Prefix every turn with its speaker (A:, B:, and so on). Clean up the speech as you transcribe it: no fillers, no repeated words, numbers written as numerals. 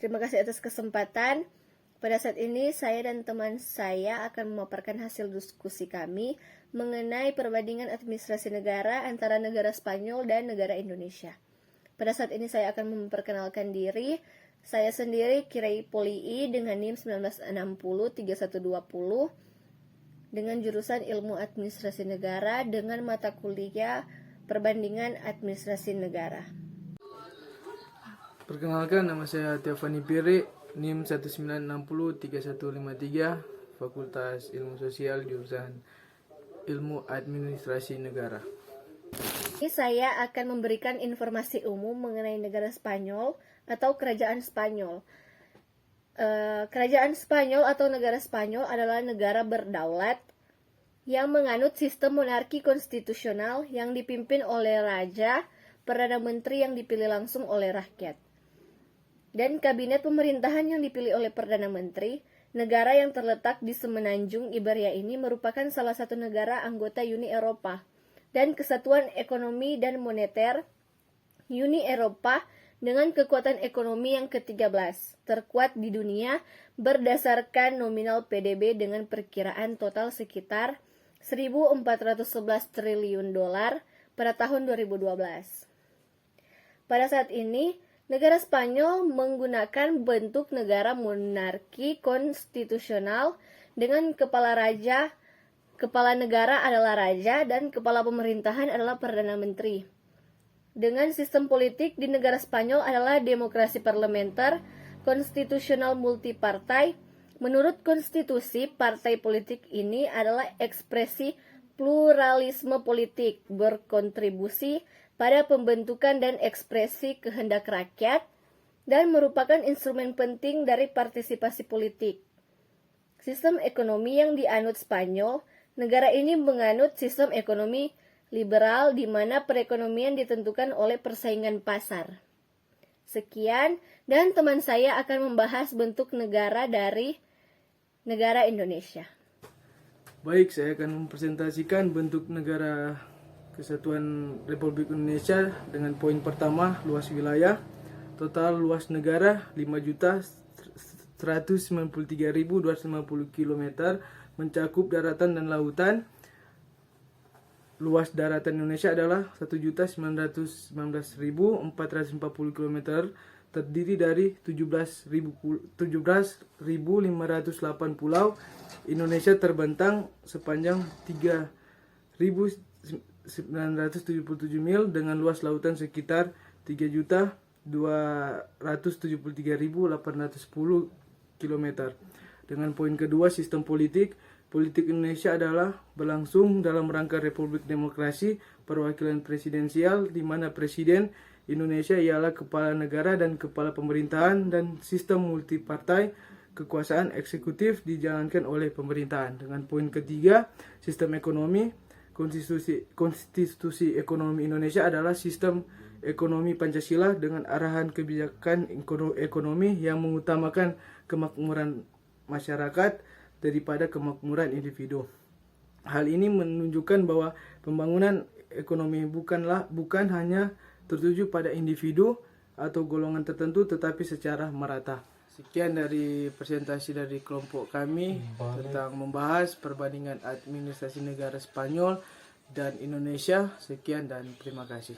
A: Terima kasih atas kesempatan. Pada saat ini saya dan teman saya akan memaparkan hasil diskusi kami mengenai perbandingan administrasi negara antara negara Spanyol dan negara Indonesia. Pada saat ini saya akan memperkenalkan diri. Saya sendiri Kirai Polii dengan NIM 1960-3120 dengan jurusan Ilmu Administrasi Negara dengan mata kuliah Perbandingan Administrasi Negara.
B: Perkenalkan, nama saya Tiafani Piri, NIM 1960-3153, Fakultas Ilmu Sosial, jurusan Ilmu Administrasi Negara.
A: Ini saya akan memberikan informasi umum mengenai negara Spanyol atau Kerajaan Spanyol. Kerajaan Spanyol atau negara Spanyol adalah negara berdaulat yang menganut sistem monarki konstitusional yang dipimpin oleh Raja, Perdana Menteri yang dipilih langsung oleh rakyat, dan kabinet pemerintahan yang dipilih oleh Perdana Menteri. Negara yang terletak di semenanjung Iberia ini merupakan salah satu negara anggota Uni Eropa dan Kesatuan Ekonomi dan Moneter Uni Eropa dengan kekuatan ekonomi yang ke-13 terkuat di dunia berdasarkan nominal PDB dengan perkiraan total sekitar 1.411 triliun dolar pada tahun 2012. Pada saat ini, negara Spanyol menggunakan bentuk negara monarki konstitusional dengan kepala negara adalah raja dan kepala pemerintahan adalah Perdana Menteri. Dengan sistem politik di negara Spanyol adalah demokrasi parlementer, konstitusional multipartai. Menurut konstitusi, partai politik ini adalah ekspresi pluralisme politik, berkontribusi pada pembentukan dan ekspresi kehendak rakyat, dan merupakan instrumen penting dari partisipasi politik. Sistem ekonomi yang dianut Spanyol, negara ini menganut sistem ekonomi liberal di mana perekonomian ditentukan oleh persaingan pasar. Sekian, dan teman saya akan membahas bentuk negara dari negara Indonesia.
B: Baik, saya akan mempresentasikan bentuk negara Kesatuan Republik Indonesia dengan poin pertama, luas wilayah. Total luas negara 5.193.250 km, mencakup daratan dan lautan. Luas daratan Indonesia adalah 1.919.440 km, terdiri dari 17.508 pulau. Indonesia terbentang sepanjang 3.977 mil dengan luas lautan sekitar 3.273.810 km. Dengan poin kedua, sistem politik. Politik Indonesia adalah berlangsung dalam rangka Republik Demokrasi Perwakilan Presidensial, di mana Presiden Indonesia ialah kepala negara dan kepala pemerintahan, dan sistem multipartai. Kekuasaan eksekutif dijalankan oleh pemerintahan. Dengan poin ketiga, sistem ekonomi. Konstitusi ekonomi Indonesia adalah sistem ekonomi Pancasila dengan arahan kebijakan ekonomi yang mengutamakan kemakmuran masyarakat daripada kemakmuran individu. Hal ini menunjukkan bahwa pembangunan ekonomi bukan hanya tertuju pada individu atau golongan tertentu, tetapi secara merata. Sekian dari presentasi dari kelompok kami tentang membahas perbandingan administrasi negara Spanyol dan Indonesia. Sekian dan terima kasih.